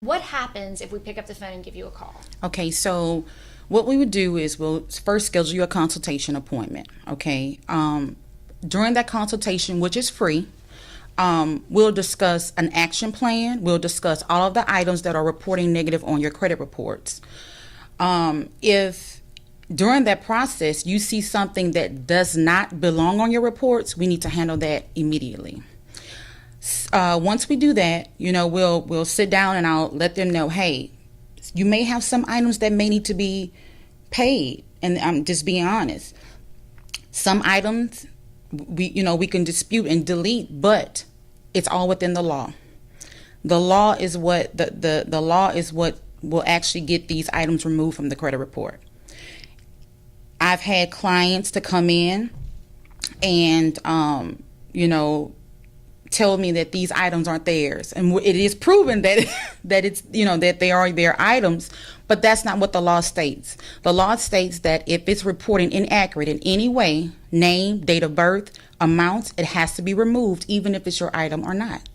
What happens if we pick up the phone and give you a call? Okay, so what we would do is we'll first schedule you a consultation appointment. Okay, during that consultation, which is free, we'll discuss an action plan. We'll discuss all of the items that are reporting negative on your credit reports. If during that process you see something that does not belong on your reports, we need to handle that immediately. Once we do that, we'll sit down and I'll let them know, hey, you may have some items that may need to be paid, and I'm just being honest. Some items we can dispute and delete, but it's all within the law. The law is what the law is what will actually get these items removed from the credit report. I've had clients to come in and tell me that these items aren't theirs, and it is proven that it's that they are their items, but that's not what the law states. The law states that if it's reporting inaccurate in any way, name, date of birth, amounts, it has to be removed, even if it's your item or not.